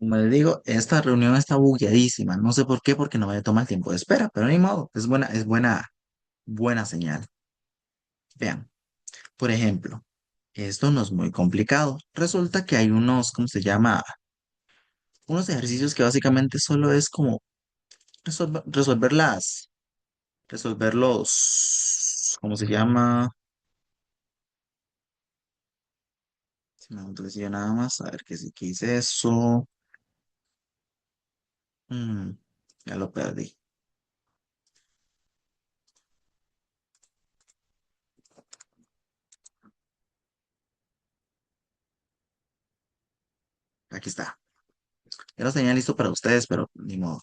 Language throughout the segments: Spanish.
Como les digo, esta reunión está bugueadísima. No sé por qué, porque no me toma el tiempo de espera, pero ni modo, buena señal. Vean, por ejemplo, esto no es muy complicado. Resulta que hay unos, ¿cómo se llama? Unos ejercicios que básicamente solo es como resolver los, ¿cómo se llama? Si me decía nada más, a ver qué hice eso. Mm, ya lo perdí. Aquí está. Ya lo tenía listo para ustedes, pero ni modo.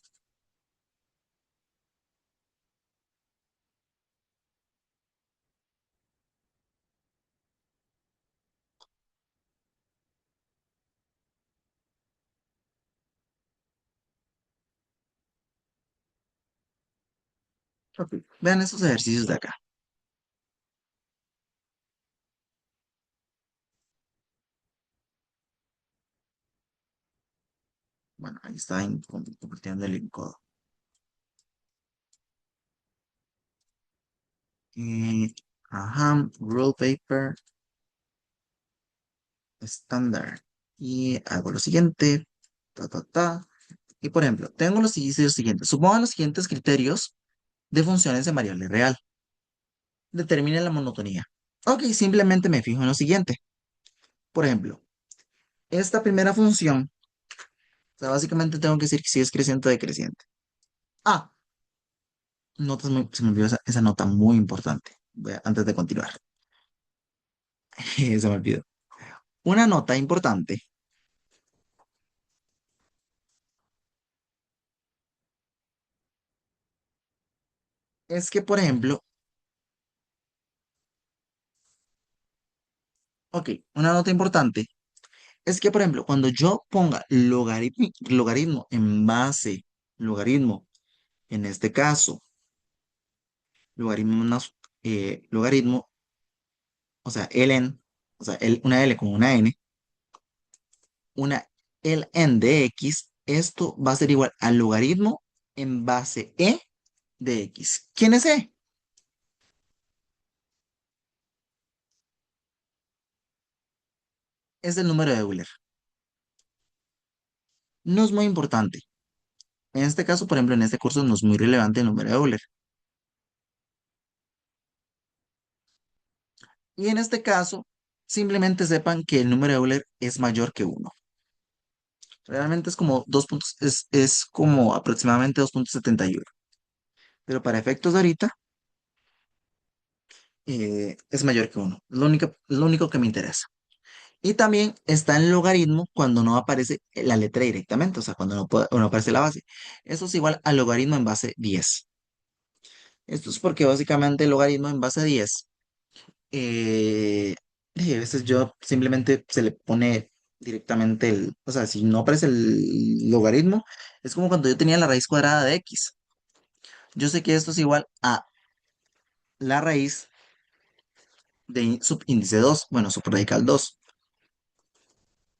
Ok, vean estos ejercicios de acá. Bueno, ahí está compartiendo el encodo. Y, ajá, rule paper estándar. Y hago lo siguiente. Ta, ta, ta. Y por ejemplo, tengo los siguientes. Supongan los siguientes criterios de funciones de variable real. Determine la monotonía. Ok, simplemente me fijo en lo siguiente. Por ejemplo, esta primera función, o sea, básicamente tengo que decir que si es creciente o decreciente. Ah, se me olvidó esa nota muy importante. Antes de continuar, se me olvidó. Una nota importante es que, por ejemplo, ok, una nota importante es que, por ejemplo, cuando yo ponga logaritmo, en este caso, logaritmo más logaritmo, o sea, ln, o sea, una L con una N, una ln de x, esto va a ser igual al logaritmo en base de x. ¿Quién es e? Es el número de Euler. No es muy importante. En este caso, por ejemplo, en este curso no es muy relevante el número de Euler. Y en este caso, simplemente sepan que el número de Euler es mayor que uno. Realmente es como es como aproximadamente 2,71. Pero para efectos de ahorita, es mayor que uno. Lo único que me interesa. Y también está en logaritmo cuando no aparece la letra directamente, o sea, cuando no aparece la base. Eso es igual al logaritmo en base 10. Esto es porque básicamente el logaritmo en base 10, a veces yo simplemente se le pone directamente o sea, si no aparece el logaritmo, es como cuando yo tenía la raíz cuadrada de x. Yo sé que esto es igual a la raíz de subíndice 2, bueno, subradical 2,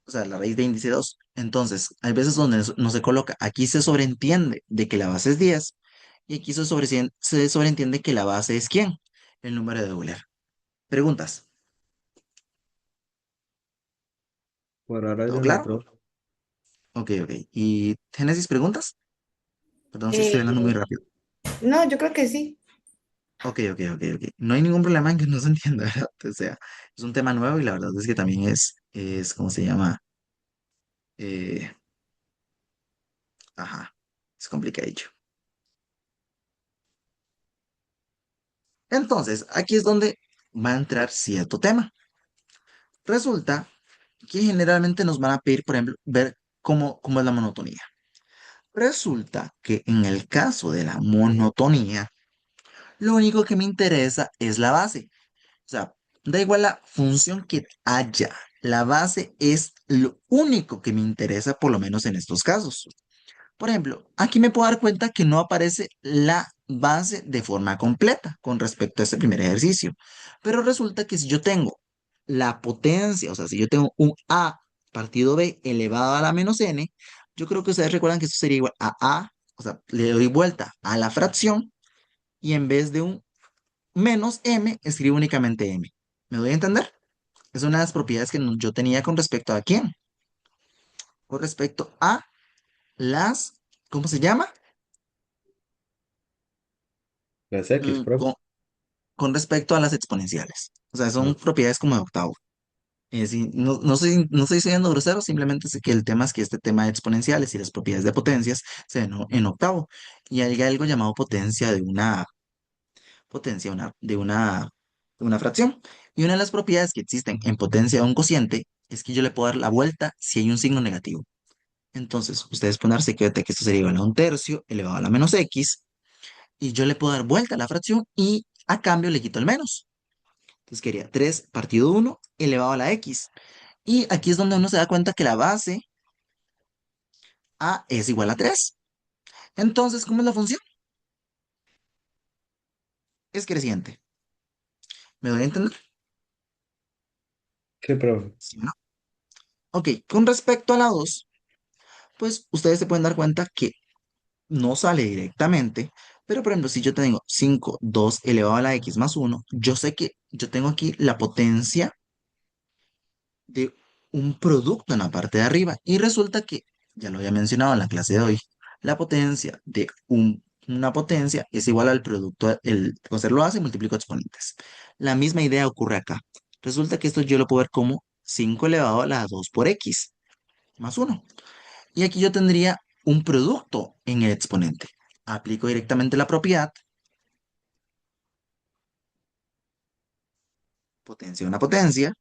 o sea, la raíz de índice 2. Entonces, hay veces donde no se coloca, aquí se sobreentiende de que la base es 10 y aquí se sobreentiende que la base es ¿quién? El número de Euler. Preguntas. Por ahora ¿Todo yo no, claro? profe. Ok, ok. ¿Y Génesis preguntas? Perdón si estoy hablando muy Eh, rápido. no, yo creo que sí. Ok. No hay ningún problema en que no se entienda, ¿verdad? O sea, es un tema nuevo y la verdad es que también ¿cómo se llama? Eh, ajá, es complicadillo. Entonces, aquí es donde va a entrar cierto tema. Resulta que generalmente nos van a pedir, por ejemplo, ver cómo es la monotonía. Resulta que en el caso de la monotonía, lo único que me interesa es la base. O sea, da igual la función que haya. La base es lo único que me interesa, por lo menos en estos casos. Por ejemplo, aquí me puedo dar cuenta que no aparece la base de forma completa con respecto a este primer ejercicio. Pero resulta que si yo tengo la potencia, o sea, si yo tengo un a partido b elevado a la menos n, Yo creo que ustedes recuerdan que esto sería igual a, o sea, le doy vuelta a la fracción y en vez de un menos m, escribo únicamente m. ¿Me doy a entender? Es una de las propiedades que yo tenía con respecto a quién. Con respecto a las, ¿cómo se llama? Las X, Mm, profe. Con, con respecto a las exponenciales. O sea, son Ah, propiedades como de octavo. Sí, no estoy siendo grosero, simplemente sé que el tema es que este tema de exponenciales y las propiedades de potencias se ven en octavo. Y hay algo llamado potencia de una potencia de una fracción. Y una de las propiedades que existen en potencia de un cociente es que yo le puedo dar la vuelta si hay un signo negativo. Entonces, ustedes pueden darse cuenta que esto sería igual a un tercio elevado a la menos x, y yo le puedo dar vuelta a la fracción y a cambio le quito el menos. Entonces quería 3 partido uno elevado a la x. Y aquí es donde uno se da cuenta que la base a es igual a 3. Entonces, ¿cómo es la función? Es creciente. ¿Me doy a entender? sí, profe. ¿Sí o no? Ok, con respecto a la 2, pues ustedes se pueden dar cuenta que no sale directamente, pero por ejemplo, si yo tengo 5 2 elevado a la x más uno, yo sé que yo tengo aquí la potencia de un producto en la parte de arriba. Y resulta que, ya lo había mencionado en la clase de hoy, la potencia de una potencia es igual al producto, el coser lo hace, multiplico exponentes. La misma idea ocurre acá. Resulta que esto yo lo puedo ver como 5 elevado a la 2 por x más uno. Y aquí yo tendría un producto en el exponente. Aplico directamente la propiedad, potencia de una potencia,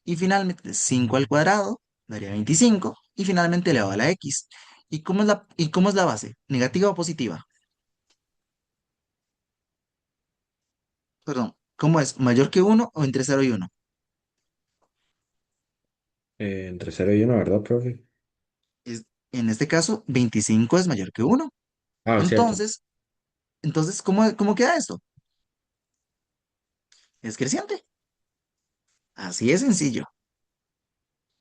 y finalmente 5 al cuadrado daría 25 y finalmente elevado a la x. ¿Y cómo es la base? ¿Negativa o positiva? Perdón, ¿cómo es? ¿Mayor que uno o entre cero y uno? Entre 0 y 1, ¿verdad, profe? En este caso, 25 es mayor que uno. Ah, cierto. Entonces, ¿cómo queda esto? Es creciente. Así es sencillo.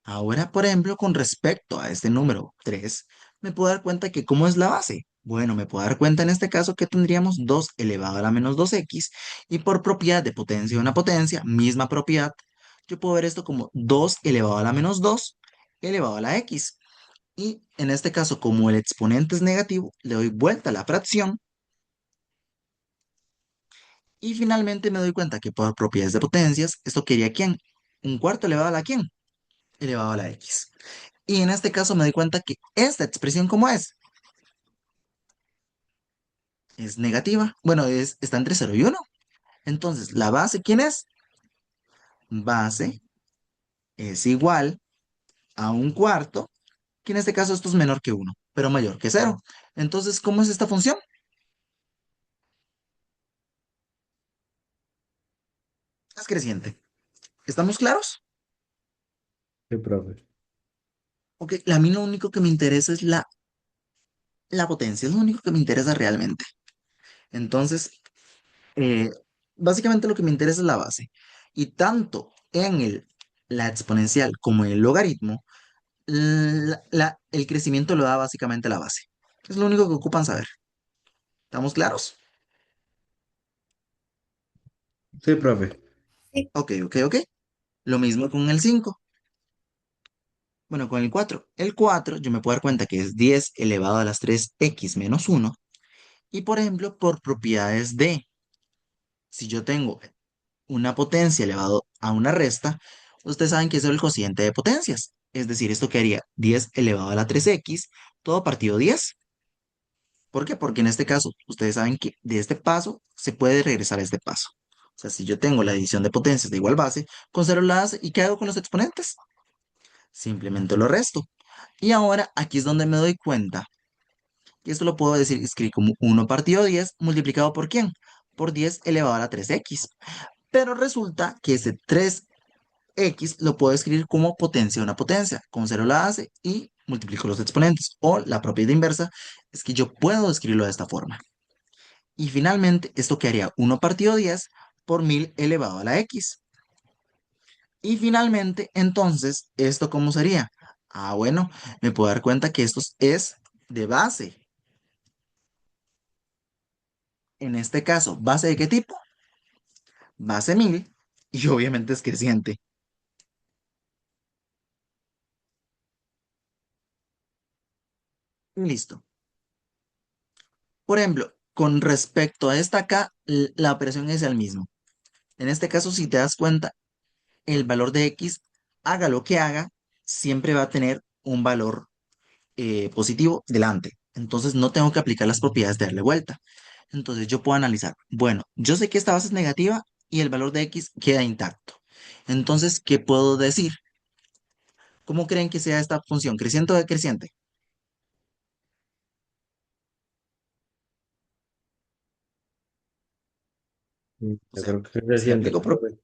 Ahora, por ejemplo, con respecto a este número 3, me puedo dar cuenta que ¿cómo es la base? Bueno, me puedo dar cuenta en este caso que tendríamos 2 elevado a la menos 2x, y por propiedad de potencia de una potencia, misma propiedad, yo puedo ver esto como 2 elevado a la menos 2 elevado a la x. Y en este caso, como el exponente es negativo, le doy vuelta a la fracción y finalmente me doy cuenta que por propiedades de potencias, esto quería quién? Un cuarto elevado a la quién? Elevado a la x. Y en este caso me doy cuenta que esta expresión, ¿cómo es? Es negativa. Bueno, está entre cero y uno. Entonces, ¿la base quién es? Base es igual a un cuarto, que en este caso esto es menor que uno, pero mayor que cero. Entonces, ¿cómo es esta función? Es creciente. ¿Estamos claros? Sí, profe. Ok, a mí lo único que me interesa es la potencia, es lo único que me interesa realmente. Entonces, eh, básicamente lo que me interesa es la base. Y tanto en la exponencial como en el logaritmo, el crecimiento lo da básicamente la base. Es lo único que ocupan saber. ¿Estamos claros? Sí, profe. Sí. Ok, ok, ok. Lo mismo con el 5. Bueno, con el 4. El 4 yo me puedo dar cuenta que es 10 elevado a las 3x menos uno. Y por ejemplo, por propiedades de, si yo tengo una potencia elevado a una resta, ustedes saben que eso es el cociente de potencias. Es decir, esto quedaría 10 elevado a la 3x, todo partido 10. ¿Por qué? Porque en este caso, ustedes saben que de este paso se puede regresar a este paso. O sea, si yo tengo la división de potencias de igual base, conservo la base y ¿qué hago con los exponentes? Simplemente lo resto. Y ahora aquí es donde me doy cuenta que esto lo puedo decir, escribir como 1 partido 10 multiplicado por ¿quién? Por 10 elevado a la 3x. Pero resulta que ese 3x lo puedo escribir como potencia de una potencia. Conservo la base y multiplico los exponentes. O la propiedad inversa es que yo puedo escribirlo de esta forma. Y finalmente, esto quedaría 1 partido 10 por 1000 elevado a la x. Y finalmente, entonces, ¿esto cómo sería? Ah, bueno, me puedo dar cuenta que esto es de base. En este caso, ¿base de qué tipo? Base 1000 y obviamente es creciente. Listo. Por ejemplo, con respecto a esta acá, la operación es el mismo. En este caso, si te das cuenta, el valor de x, haga lo que haga, siempre va a tener un valor positivo delante. Entonces no tengo que aplicar las propiedades de darle vuelta. Entonces yo puedo analizar, bueno, yo sé que esta base es negativa y el valor de x queda intacto. Entonces, ¿qué puedo decir? ¿Cómo creen que sea esta función? ¿Creciente o decreciente? O Yo sea, creo que es si reciente, aplico, profe.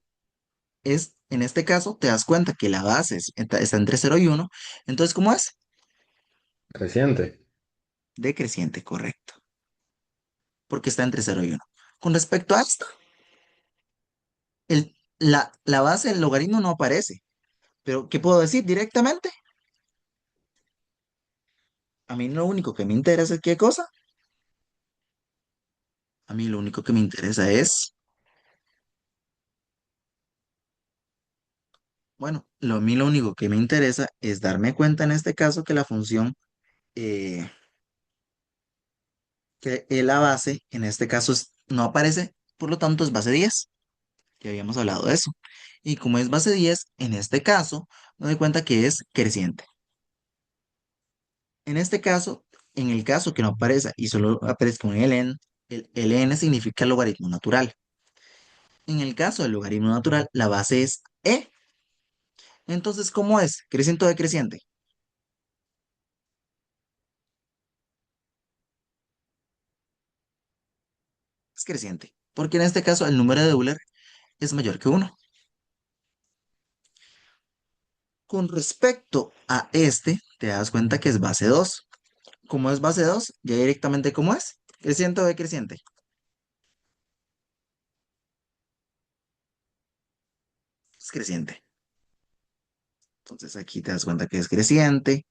en este caso, te das cuenta que la base está entre 0 y 1. Entonces, ¿cómo es? Reciente. Decreciente, correcto, porque está entre 0 y 1. Con respecto a esto, la base del logaritmo no aparece. Pero, ¿qué puedo decir directamente? A mí lo único que me interesa es qué cosa. A mí lo único que me interesa es, bueno, a mí lo único que me interesa es darme cuenta en este caso que la función, eh, que la base en este caso no aparece, por lo tanto es base 10. Ya habíamos hablado de eso. Y como es base 10 en este caso, me doy cuenta que es creciente. En este caso, en el caso que no aparezca y solo aparezca un ln, el ln significa logaritmo natural. En el caso del logaritmo natural, la base es e. Entonces, ¿cómo es? ¿Creciente o decreciente? Es creciente, porque en este caso el número de Euler es mayor que uno. Con respecto a este, te das cuenta que es base 2. Como es base 2, ya directamente ¿cómo es? ¿Creciente o decreciente? Es creciente. Entonces aquí te das cuenta que es creciente.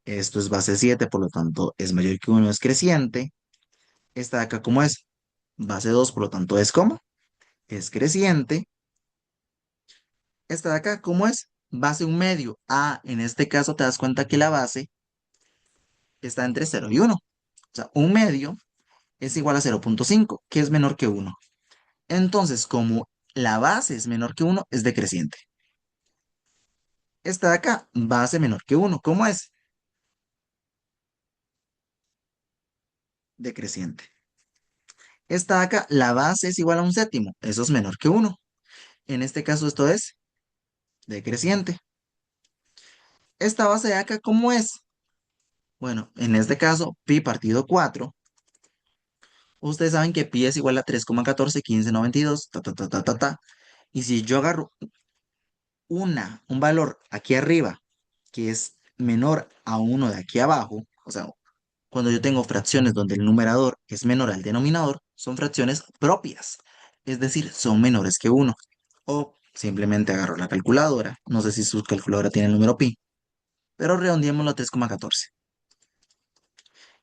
Esto es base 7, por lo tanto es mayor que uno, es creciente. Esta de acá, ¿cómo es? Base 2, por lo tanto es ¿cómo? Es creciente. Esta de acá, ¿cómo es? Base un medio. Ah, en este caso te das cuenta que la base está entre 0 y 1. O sea, un medio es igual a 0,5, que es menor que uno. Entonces, como la base es menor que uno, es decreciente. Esta de acá, base menor que uno, ¿cómo es? Decreciente. Esta de acá, la base es igual a un séptimo, eso es menor que uno. En este caso, esto es decreciente. Esta base de acá, ¿cómo es? Bueno, en este caso, pi partido 4. Ustedes saben que pi es igual a 3,141592, ta, ta, ta, ta, ta, ta. Y si yo agarro un valor aquí arriba que es menor a uno de aquí abajo, o sea, cuando yo tengo fracciones donde el numerador es menor al denominador, son fracciones propias, es decir, son menores que uno. O simplemente agarro la calculadora, no sé si su calculadora tiene el número pi, pero redondeémoslo a 3,14.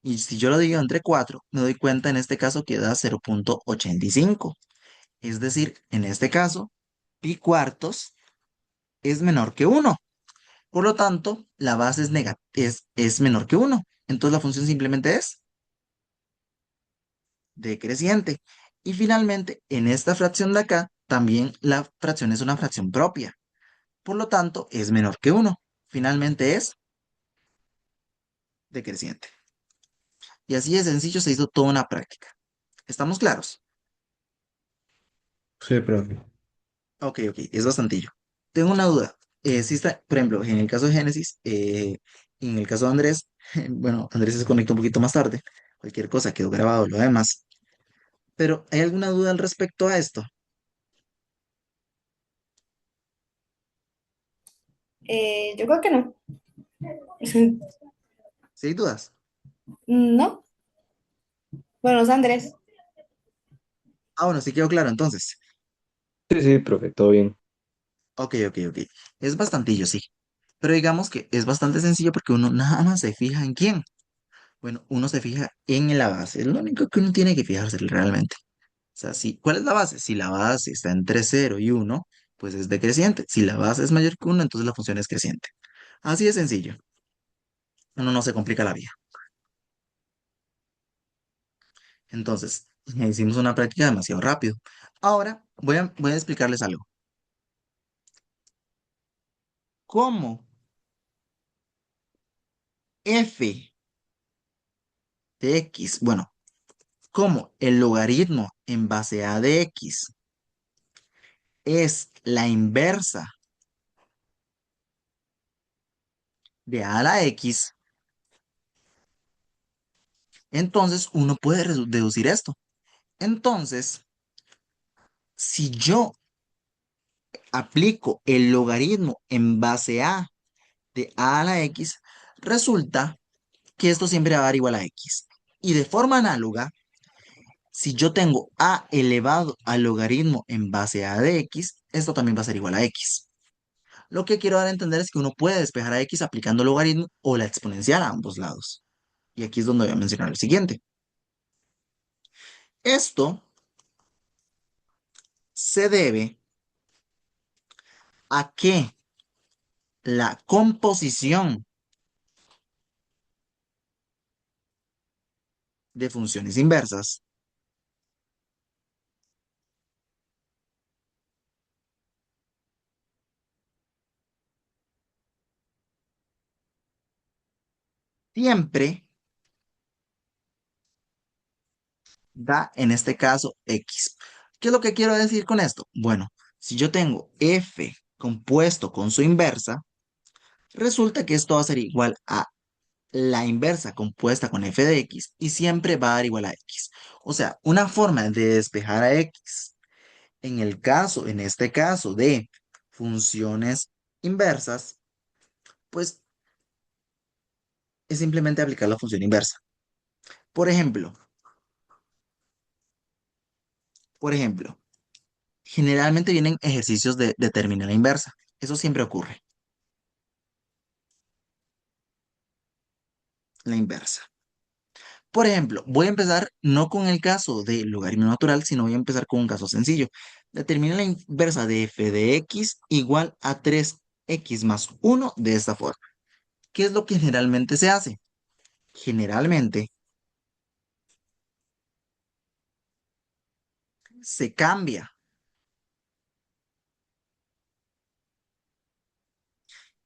Y si yo lo divido entre 4, me doy cuenta en este caso que da 0,85. Es decir, en este caso, pi cuartos es menor que uno. Por lo tanto, la base es menor que uno. Entonces la función simplemente es decreciente. Y finalmente, en esta fracción de acá, también la fracción es una fracción propia. Por lo tanto, es menor que uno. Finalmente es decreciente. Y así de sencillo se hizo toda una práctica. ¿Estamos claros? Sí, profe. Ok, ok, es bastantillo. Tengo una duda. Si está, por ejemplo, en el caso de Génesis, en el caso de Andrés, bueno, Andrés se conectó un poquito más tarde. Cualquier cosa quedó grabado, lo demás. Pero, ¿hay alguna duda al respecto a esto? Yo creo que no. ¿Sí hay dudas? No. Bueno, es Andrés. Ah, bueno, sí quedó claro entonces. Sí, sí, profe, todo bien. Ok, ok, ok. Es bastantillo, sí. Pero digamos que es bastante sencillo porque uno nada más se fija en quién. Bueno, uno se fija en la base. Es lo único que uno tiene que fijarse realmente. O sea, si, ¿cuál es la base? Si la base está entre 0 y 1, pues es decreciente. Si la base es mayor que 1, entonces la función es creciente. Así de sencillo. Uno no se complica la vida. Entonces, hicimos una práctica demasiado rápido. Ahora voy a explicarles algo. ¿Cómo f de x, bueno, cómo el logaritmo en base a de x es la inversa de a la x, entonces uno puede deducir esto. Entonces, si yo aplico el logaritmo en base a la x, resulta que esto siempre va a dar igual a x. Y de forma análoga, si yo tengo a elevado al logaritmo en base a de x, esto también va a ser igual a x. Lo que quiero dar a entender es que uno puede despejar a x aplicando logaritmo o la exponencial a ambos lados. Y aquí es donde voy a mencionar el siguiente. Esto se debe a que la composición de funciones inversas siempre da, en este caso, x. ¿Qué es lo que quiero decir con esto? Bueno, si yo tengo f compuesto con su inversa, resulta que esto va a ser igual a la inversa compuesta con f de x y siempre va a dar igual a x. O sea, una forma de despejar a x en este caso de funciones inversas, pues es simplemente aplicar la función inversa. Por ejemplo, por ejemplo, generalmente vienen ejercicios de determinar la inversa. Eso siempre ocurre, la inversa. Por ejemplo, voy a empezar no con el caso de logaritmo natural, sino voy a empezar con un caso sencillo. Determina la inversa de f de x igual a 3x más 1 de esta forma. ¿Qué es lo que generalmente se hace? Generalmente se cambia,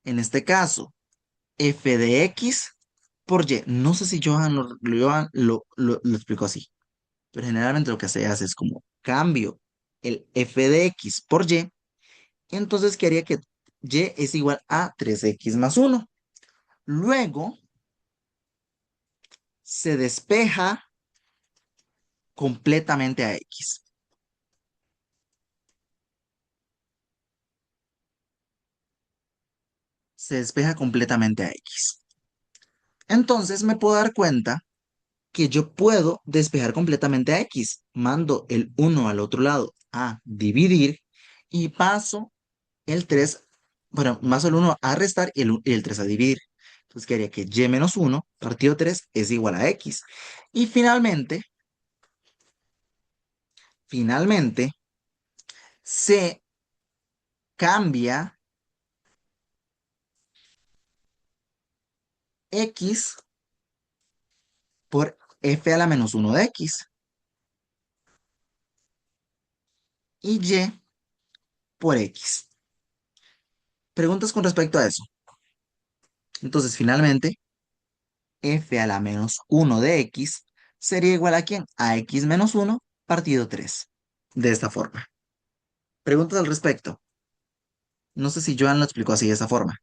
en este caso, f de x por y. No sé si Johan lo explico así, pero generalmente lo que se hace es como cambio el f de x por y. Entonces, ¿qué haría que y es igual a 3x más 1? Luego se despeja completamente a x. Se despeja completamente a x. Entonces me puedo dar cuenta que yo puedo despejar completamente a x. Mando el 1 al otro lado a dividir y paso el 3, bueno, paso el 1 a restar y el 3 a dividir. Entonces quedaría que y menos 1 partido 3 es igual a x. Y finalmente, se cambia x por f a la menos 1 de x y y por x. Preguntas con respecto a eso. Entonces, finalmente, f a la menos 1 de x sería igual a ¿quién? A x-1 partido 3. De esta forma. Preguntas al respecto. No sé si Joan lo explicó así de esa forma.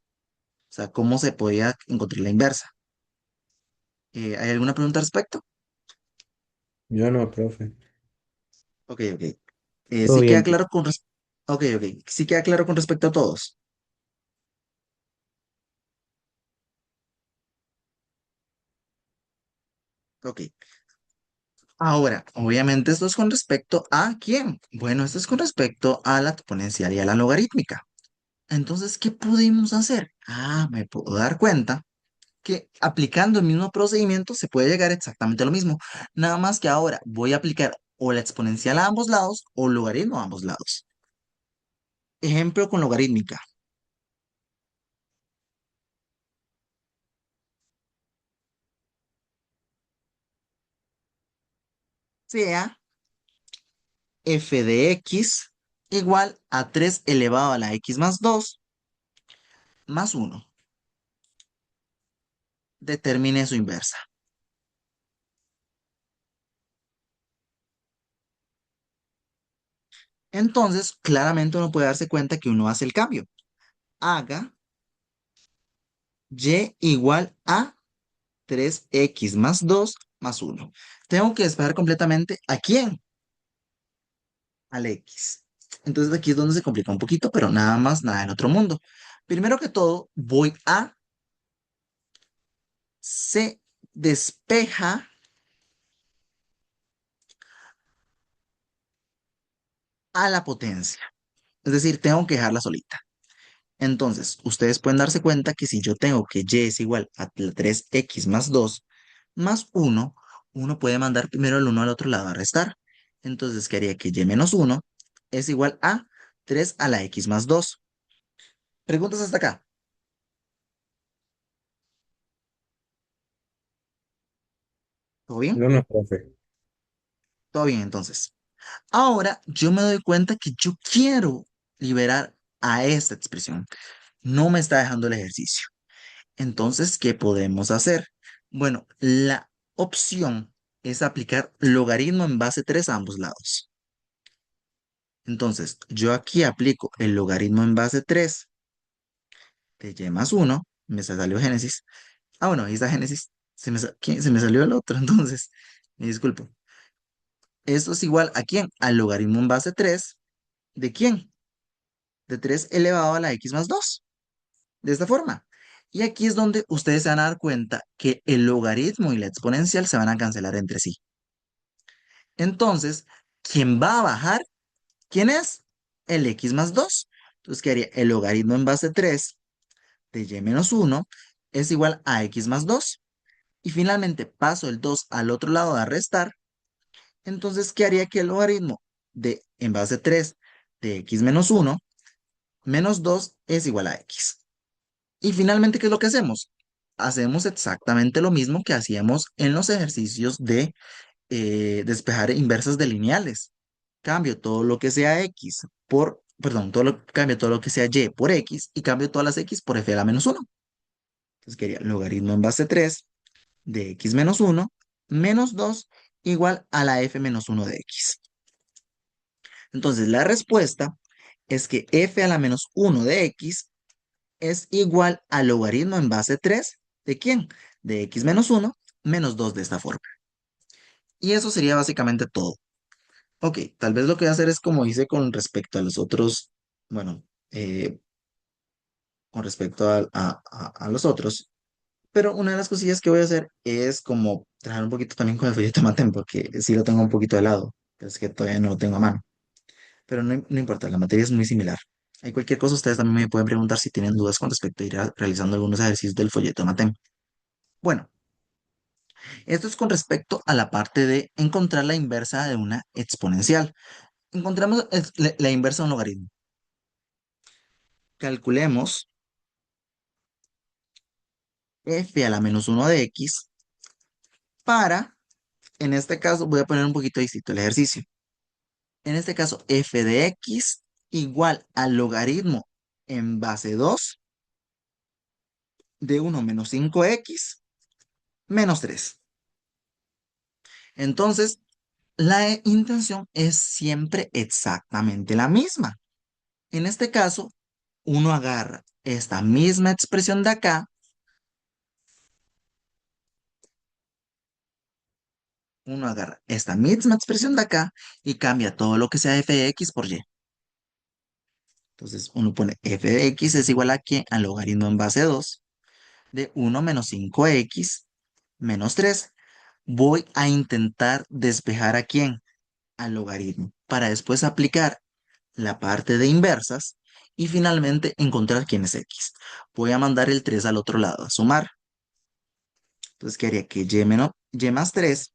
O sea, cómo se podía encontrar la inversa. ¿Hay alguna pregunta al respecto? Yo no, profe. Ok, ok. Todo Sí queda bien. claro Ok, ok. Sí queda claro con respecto a todos. Ok. Ahora, obviamente esto es con respecto a quién. Bueno, esto es con respecto a la exponencial y a la logarítmica. Entonces, ¿qué pudimos hacer? Me puedo dar cuenta que aplicando el mismo procedimiento se puede llegar exactamente a lo mismo. Nada más que ahora voy a aplicar o la exponencial a ambos lados o logaritmo a ambos lados. Ejemplo con logarítmica. Sea f de x igual a 3 elevado a la x más 2 más 1. Determine su inversa. Entonces, claramente uno puede darse cuenta que uno hace el cambio. Haga y igual a 3x más 2 más 1. Tengo que despejar completamente a quién, al x. Entonces aquí es donde se complica un poquito, pero nada más, nada en otro mundo. Primero que todo, voy a, se despeja a la potencia. Es decir, tengo que dejarla solita. Entonces, ustedes pueden darse cuenta que si yo tengo que y es igual a 3x más 2 más 1, uno puede mandar primero el uno al otro lado a restar. Entonces, quedaría que y menos 1 es igual a 3 a la x más 2. ¿Preguntas hasta acá? ¿Todo bien? No, no, profe. Todo bien, entonces. Ahora yo me doy cuenta que yo quiero liberar a esta expresión. No me está dejando el ejercicio. Entonces, ¿qué podemos hacer? Bueno, la opción es aplicar logaritmo en base 3 a ambos lados. Entonces, yo aquí aplico el logaritmo en base 3 de y más 1. Me salió Génesis. Bueno, ahí está Génesis. Se me salió el otro, entonces, me disculpo. Esto es igual a quién? Al logaritmo en base 3 de quién? De 3 elevado a la x más 2. De esta forma. Y aquí es donde ustedes se van a dar cuenta que el logaritmo y la exponencial se van a cancelar entre sí. Entonces, ¿quién va a bajar? ¿Quién es? El x más 2. Entonces, ¿qué haría? El logaritmo en base 3 de y menos 1 es igual a x más 2. Y finalmente paso el 2 al otro lado a restar. Entonces, ¿qué haría que el logaritmo de en base 3 de x menos 1 menos 2 es igual a x? Y finalmente, ¿qué es lo que hacemos? Hacemos exactamente lo mismo que hacíamos en los ejercicios de despejar inversas de lineales. Cambio todo lo que sea x por, perdón, cambio todo lo que sea y por x y cambio todas las x por f a la menos 1. Entonces quería logaritmo en base 3 de x menos 1 menos 2 igual a la f menos 1 de x. Entonces la respuesta es que f a la menos 1 de x es igual al logaritmo en base 3 ¿de quién? De x menos 1 menos 2 de esta forma. Y eso sería básicamente todo. Ok, tal vez lo que voy a hacer es como hice con respecto a los otros, bueno, con respecto a los otros, pero una de las cosillas que voy a hacer es como trabajar un poquito también con el folleto Matem, porque sí lo tengo un poquito de lado, pero es que todavía no lo tengo a mano. Pero no, no importa, la materia es muy similar. Hay cualquier cosa, ustedes también me pueden preguntar si tienen dudas con respecto a realizando algunos ejercicios del folleto Matem. Bueno, esto es con respecto a la parte de encontrar la inversa de una exponencial. Encontramos la inversa de un logaritmo. Calculemos f a la menos 1 de x para, en este caso, voy a poner un poquito distinto el ejercicio. En este caso, f de x igual al logaritmo en base 2 de 1 menos 5x menos 3. Entonces, la intención es siempre exactamente la misma. En este caso, uno agarra esta misma expresión de acá, uno agarra esta misma expresión de acá y cambia todo lo que sea f de x por y. Entonces, uno pone f de x es igual a ¿qué? Al logaritmo en base 2 de 1 menos 5x menos 3. Voy a intentar despejar a quién, al logaritmo, para después aplicar la parte de inversas y finalmente encontrar quién es x. Voy a mandar el 3 al otro lado a sumar. Entonces quedaría que y más 3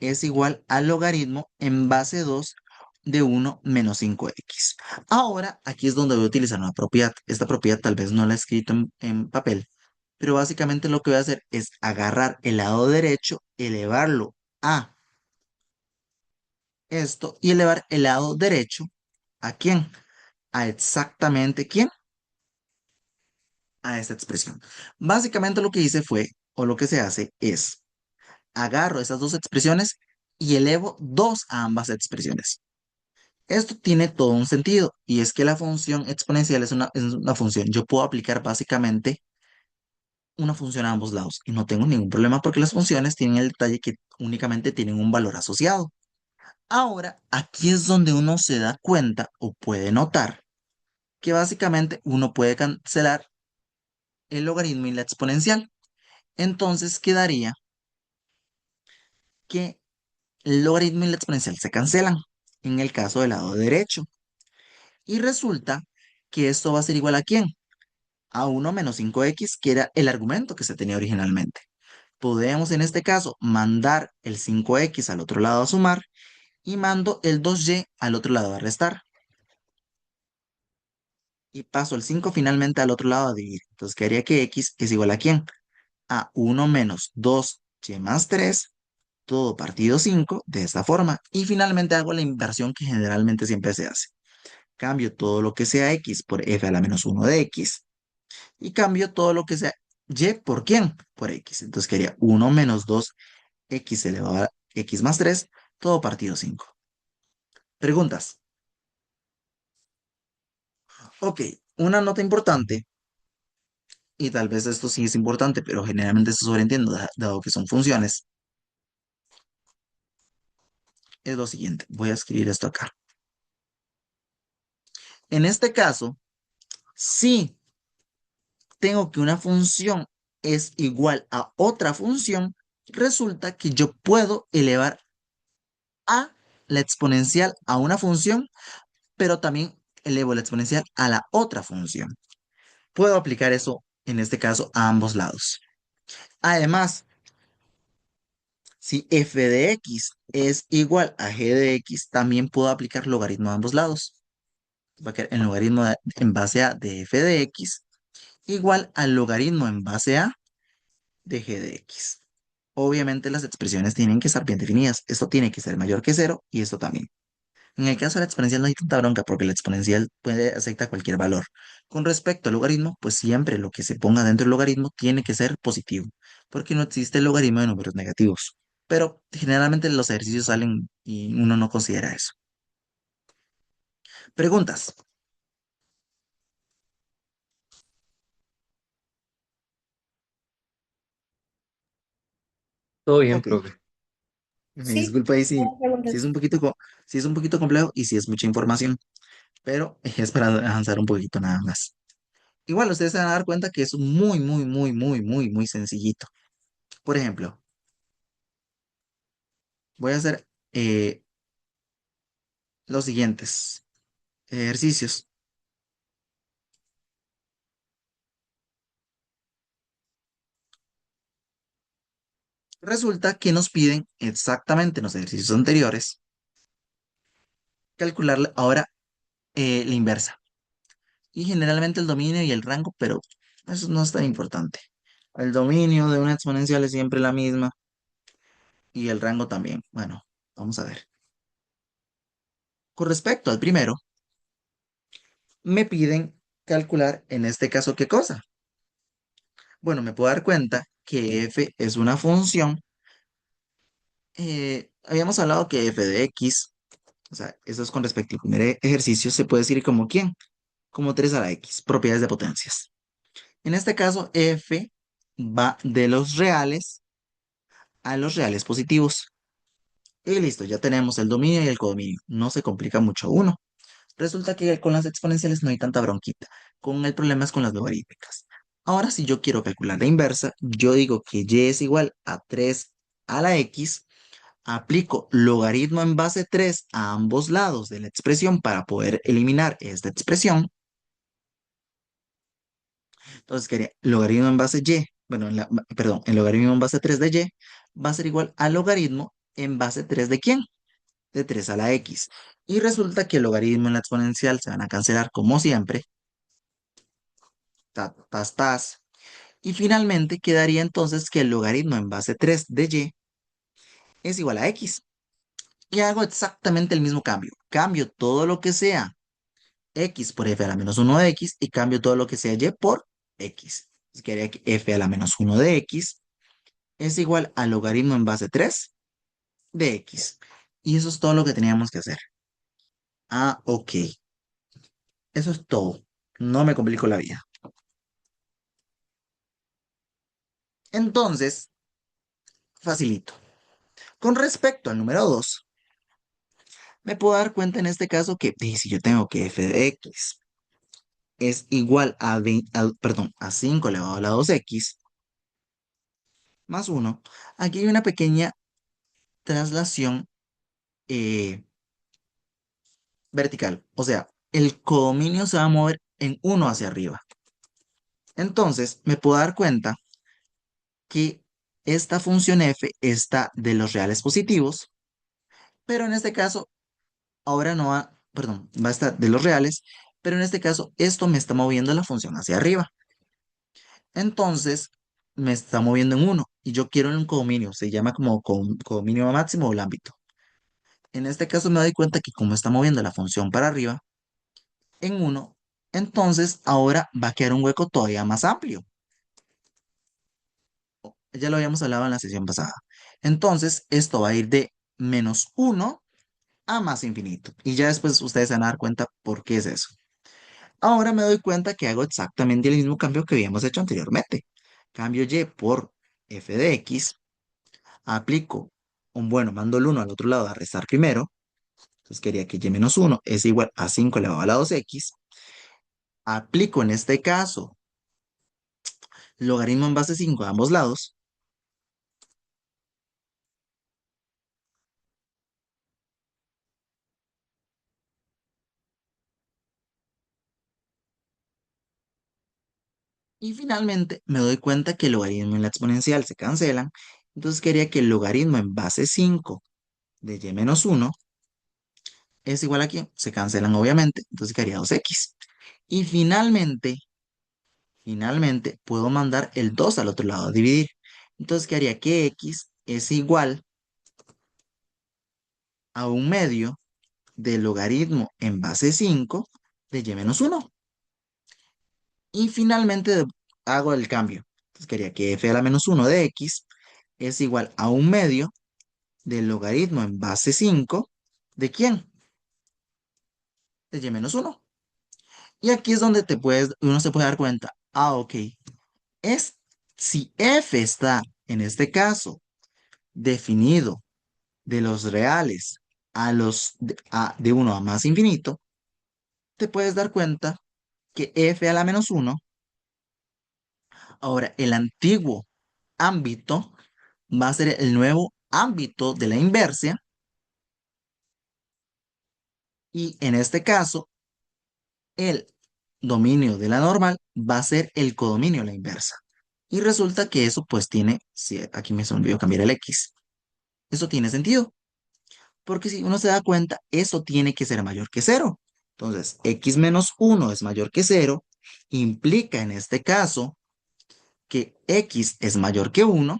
es igual al logaritmo en base 2 de 1 menos 5x. Ahora, aquí es donde voy a utilizar una propiedad. Esta propiedad tal vez no la he escrito en papel, pero básicamente lo que voy a hacer es agarrar el lado derecho, elevarlo a esto y elevar el lado derecho ¿a quién? A exactamente quién, a esta expresión. Básicamente lo que hice fue, o lo que se hace es, agarro esas dos expresiones y elevo 2 a ambas expresiones. Esto tiene todo un sentido y es que la función exponencial es una función. Yo puedo aplicar básicamente una función a ambos lados y no tengo ningún problema porque las funciones tienen el detalle que únicamente tienen un valor asociado. Ahora, aquí es donde uno se da cuenta o puede notar que básicamente uno puede cancelar el logaritmo y la exponencial. Entonces quedaría que el logaritmo y la exponencial se cancelan en el caso del lado derecho. Y resulta que esto va a ser igual a ¿quién? A 1 menos 5x, que era el argumento que se tenía originalmente. Podemos en este caso mandar el 5x al otro lado a sumar y mando el 2y al otro lado a restar. Y paso el 5 finalmente al otro lado a dividir. Entonces quedaría que x es igual a ¿quién? A 1 menos 2y más 3 todo partido 5 de esta forma. Y finalmente hago la inversión que generalmente siempre se hace. Cambio todo lo que sea x por f a la menos 1 de x y cambio todo lo que sea y por quién, por x. Entonces quedaría 1 menos 2x elevado a x más 3 todo partido 5. Preguntas. Ok, una nota importante, y tal vez esto sí es importante, pero generalmente se sobreentiende dado que son funciones, es lo siguiente. Voy a escribir esto acá. En este caso, si tengo que una función es igual a otra función, resulta que yo puedo elevar a la exponencial a una función, pero también elevo la exponencial a la otra función. Puedo aplicar eso, en este caso, a ambos lados. Además, si f de x es igual a g de x, también puedo aplicar logaritmo a ambos lados. Va a quedar el logaritmo en base a de f de x igual al logaritmo en base a de g de x. Obviamente las expresiones tienen que estar bien definidas. Esto tiene que ser mayor que cero y esto también. En el caso de la exponencial no hay tanta bronca porque la exponencial puede aceptar cualquier valor. Con respecto al logaritmo, pues siempre lo que se ponga dentro del logaritmo tiene que ser positivo, porque no existe el logaritmo de números negativos. Pero generalmente los ejercicios salen y uno no considera eso. Preguntas. Todo bien, Ok, profe. me Sí, disculpa ahí si es preguntas. un poquito, si es un poquito complejo y si es mucha información, pero es para avanzar un poquito nada más. Igual ustedes se van a dar cuenta que es muy, muy, muy, muy, muy, muy sencillito. Por ejemplo, voy a hacer los siguientes ejercicios. Resulta que nos piden exactamente en los ejercicios anteriores calcular ahora la inversa. Y generalmente el dominio y el rango, pero eso no es tan importante. El dominio de una exponencial es siempre la misma y el rango también. Bueno, vamos a ver. Con respecto al primero, me piden calcular en este caso qué cosa. Bueno, me puedo dar cuenta que f es una función. Habíamos hablado que f de x, o sea, eso es con respecto al primer ejercicio, se puede decir como quién, como 3 a la x, propiedades de potencias. En este caso, f va de los reales a los reales positivos. Y listo, ya tenemos el dominio y el codominio. No se complica mucho uno. Resulta que con las exponenciales no hay tanta bronquita. Con el problema es con las logarítmicas. Ahora, si yo quiero calcular la inversa, yo digo que y es igual a 3 a la x, aplico logaritmo en base 3 a ambos lados de la expresión para poder eliminar esta expresión. Entonces quería logaritmo en base y, bueno, perdón, el logaritmo en base 3 de y va a ser igual al logaritmo en base 3 de quién, de 3 a la x. Y resulta que el logaritmo en la exponencial se van a cancelar como siempre, tas, tas. Y finalmente quedaría entonces que el logaritmo en base 3 de y es igual a x. Y hago exactamente el mismo cambio. Cambio todo lo que sea x por f a la menos 1 de x y cambio todo lo que sea y por x. Entonces quedaría que f a la menos 1 de x es igual al logaritmo en base 3 de x. Y eso es todo lo que teníamos que hacer. Ah, ok. Eso es todo. No me complico la vida. Entonces, facilito. Con respecto al número 2, me puedo dar cuenta en este caso que si yo tengo que f de x es igual a, perdón, a 5 elevado a la 2x más 1, aquí hay una pequeña traslación vertical. O sea, el codominio se va a mover en uno hacia arriba. Entonces, me puedo dar cuenta que esta función f está de los reales positivos, pero en este caso, ahora no va, perdón, va a estar de los reales, pero en este caso, esto me está moviendo la función hacia arriba. Entonces, me está moviendo en uno y yo quiero un codominio, se llama como codominio máximo o el ámbito. En este caso me doy cuenta que como está moviendo la función para arriba, en uno, entonces ahora va a quedar un hueco todavía más amplio. Ya lo habíamos hablado en la sesión pasada. Entonces, esto va a ir de menos uno a más infinito. Y ya después ustedes se van a dar cuenta por qué es eso. Ahora me doy cuenta que hago exactamente el mismo cambio que habíamos hecho anteriormente. Cambio y por f de x, aplico bueno, mando el uno al otro lado a restar primero. Entonces quería que y menos uno es igual a 5 elevado a la 2x. Aplico en este caso logaritmo en base 5 a ambos lados. Y finalmente me doy cuenta que el logaritmo y la exponencial se cancelan. Entonces quería que el logaritmo en base 5 de y menos uno es igual a quién. Se cancelan obviamente. Entonces quedaría 2x. Y finalmente puedo mandar el 2 al otro lado a dividir. Entonces quedaría que x es igual a un medio del logaritmo en base 5 de y menos uno. Y finalmente hago el cambio. Entonces quería que f a la menos uno de x es igual a un medio del logaritmo en base 5 ¿de quién? De y menos uno. Y aquí es donde uno se puede dar cuenta. Ah, ok. Es si f está, en este caso, definido de los reales de 1 a más infinito, te puedes dar cuenta que f a la menos uno, ahora el antiguo ámbito va a ser el nuevo ámbito de la inversa y en este caso el dominio de la normal va a ser el codominio de la inversa. Y resulta que eso pues tiene, si aquí me se me olvidó cambiar el x, eso tiene sentido, porque si uno se da cuenta, eso tiene que ser mayor que cero. Entonces, x menos uno es mayor que cero, implica en este caso que x es mayor que uno,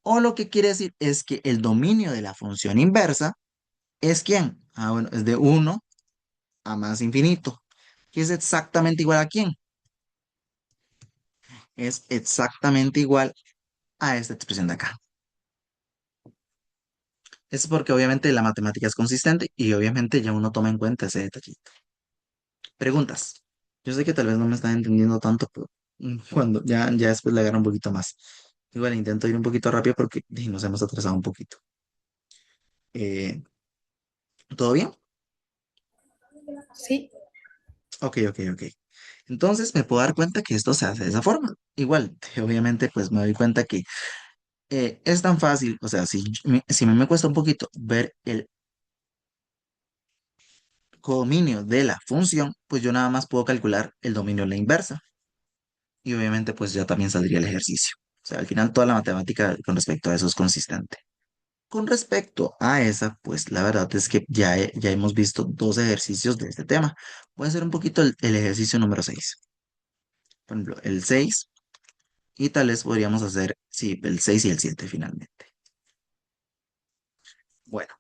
o lo que quiere decir es que el dominio de la función inversa es ¿quién? Ah, bueno, es de uno a más infinito, que es exactamente igual a quién. Es exactamente igual a esta expresión de acá. Es porque obviamente la matemática es consistente y obviamente ya uno toma en cuenta ese detallito. Preguntas. Yo sé que tal vez no me están entendiendo tanto, pero cuando ya después le agarro un poquito más. Igual intento ir un poquito rápido porque nos hemos atrasado un poquito. Eh, ¿Todo bien? Sí, Ok, ok, ok. Entonces me puedo dar cuenta que esto se hace de esa forma. Igual, obviamente, pues me doy cuenta que es tan fácil. O sea, si a mí me cuesta un poquito ver el codominio de la función, pues yo nada más puedo calcular el dominio de la inversa. y obviamente pues ya también saldría el ejercicio. O sea, al final toda la matemática con respecto a eso es consistente. Con respecto a esa, pues la verdad es que ya hemos visto dos ejercicios de este tema. Voy a hacer un poquito el ejercicio número 6. Por ejemplo, el 6 y tal vez podríamos hacer, sí, el 6 y el 7 finalmente. Bueno,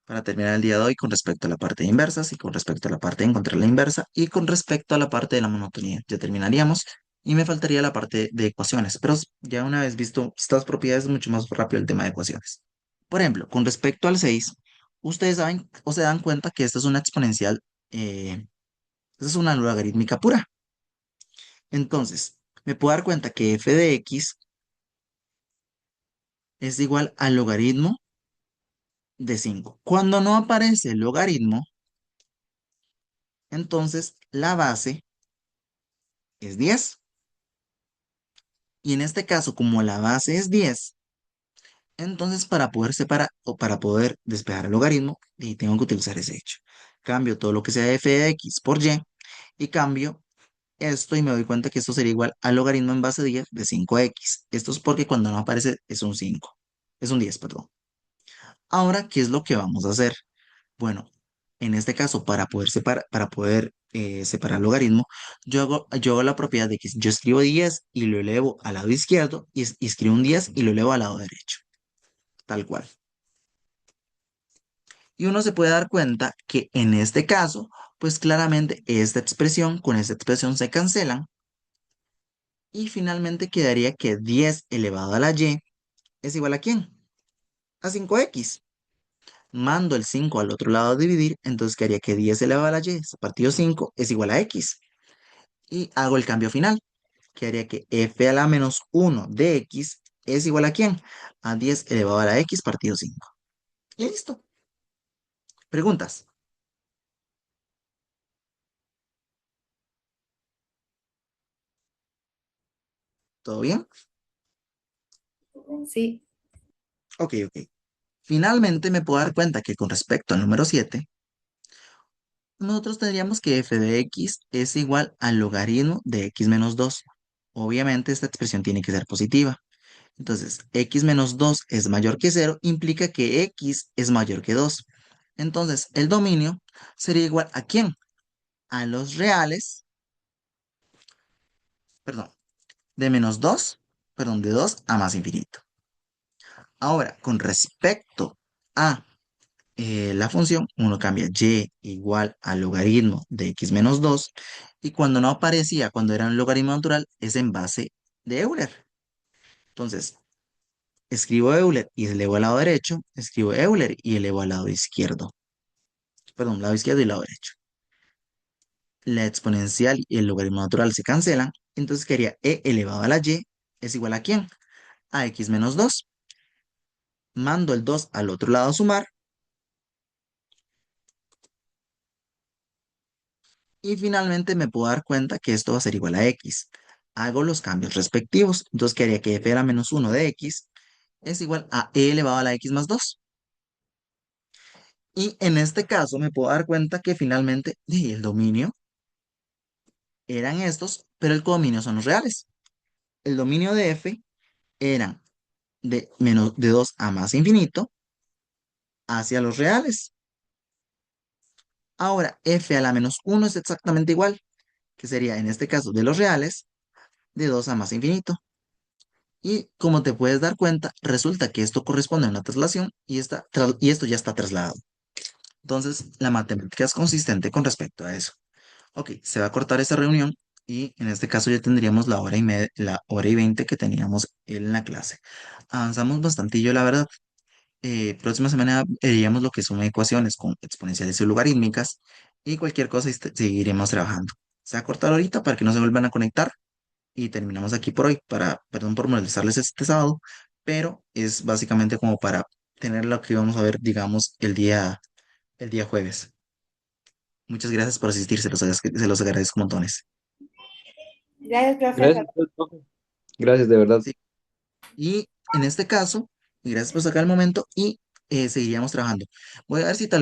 para terminar el día de hoy con respecto a la parte de inversas y con respecto a la parte de encontrar la inversa y con respecto a la parte de la monotonía. Ya terminaríamos y me faltaría la parte de ecuaciones, pero ya una vez visto estas propiedades, es mucho más rápido el tema de ecuaciones. Por ejemplo, con respecto al 6, ustedes saben o se dan cuenta que esta es una exponencial, esta es una logarítmica pura. Entonces, me puedo dar cuenta que f de x es igual al logaritmo de 5. Cuando no aparece el logaritmo, entonces la base es 10. Y en este caso, como la base es 10, entonces para poder separar o para poder despejar el logaritmo, y tengo que utilizar ese hecho. Cambio todo lo que sea f de x por y cambio esto y me doy cuenta que esto sería igual al logaritmo en base 10 de 5x. Esto es porque cuando no aparece es un 5, es un 10, perdón. Ahora, ¿qué es lo que vamos a hacer? Bueno, en este caso, para poder separar el logaritmo, yo hago la propiedad de que yo escribo 10 y lo elevo al lado izquierdo y escribo un 10 y lo elevo al lado derecho, tal cual. Y uno se puede dar cuenta que en este caso, pues claramente esta expresión con esta expresión se cancelan y finalmente quedaría que 10 elevado a la y es igual ¿a quién? A 5x. Mando el 5 al otro lado a dividir, entonces quedaría que 10 elevado a la y partido 5 es igual a x. Y hago el cambio final, que haría que f a la menos 1 de x es igual ¿a quién? A 10 elevado a la x partido 5. Y listo. ¿Preguntas? ¿Todo bien? Sí. Ok, ok. Finalmente me puedo dar cuenta que con respecto al número 7, nosotros tendríamos que f de x es igual al logaritmo de x menos 2. Obviamente esta expresión tiene que ser positiva. Entonces, x menos 2 es mayor que 0, implica que x es mayor que 2. Entonces, el dominio sería igual ¿a quién? A los reales, perdón, de menos 2, perdón, de 2 a más infinito. Ahora, con respecto a la función, uno cambia y igual al logaritmo de x menos 2 y cuando no aparecía, cuando era un logaritmo natural, es en base de Euler. Entonces, escribo Euler y elevo al lado derecho, escribo Euler y elevo al lado izquierdo. Perdón, lado izquierdo y lado derecho. La exponencial y el logaritmo natural se cancelan, entonces quedaría e elevado a la y es igual ¿a quién? A x menos 2. Mando el 2 al otro lado a sumar y finalmente me puedo dar cuenta que esto va a ser igual a x. Hago los cambios respectivos, entonces quedaría que f era menos 1 de x es igual a e elevado a la x más 2. Y en este caso me puedo dar cuenta que finalmente el dominio eran estos, pero el codominio son los reales. El dominio de f eran de menos de 2 a más infinito hacia los reales. Ahora, f a la menos 1 es exactamente igual, que sería en este caso de los reales, de 2 a más infinito. Y como te puedes dar cuenta, resulta que esto corresponde a una traslación y esto ya está trasladado. Entonces, la matemática es consistente con respecto a eso. Ok, se va a cortar esta reunión y en este caso ya tendríamos la hora y media, la hora y 20 que teníamos en la clase. Avanzamos bastantillo, la verdad. Próxima semana veríamos lo que son ecuaciones con exponenciales y logarítmicas y cualquier cosa seguiremos trabajando. Se va a cortar ahorita para que no se vuelvan a conectar y terminamos aquí por hoy. Perdón por molestarles este sábado, pero es básicamente como para tener lo que vamos a ver, digamos, el día jueves. Muchas gracias por asistir, se los agradezco montones. Gracias, profe. Gracias, profe. Gracias, de verdad. Sí, y en este caso, gracias por sacar el momento y seguiríamos trabajando. Voy a ver si tal vez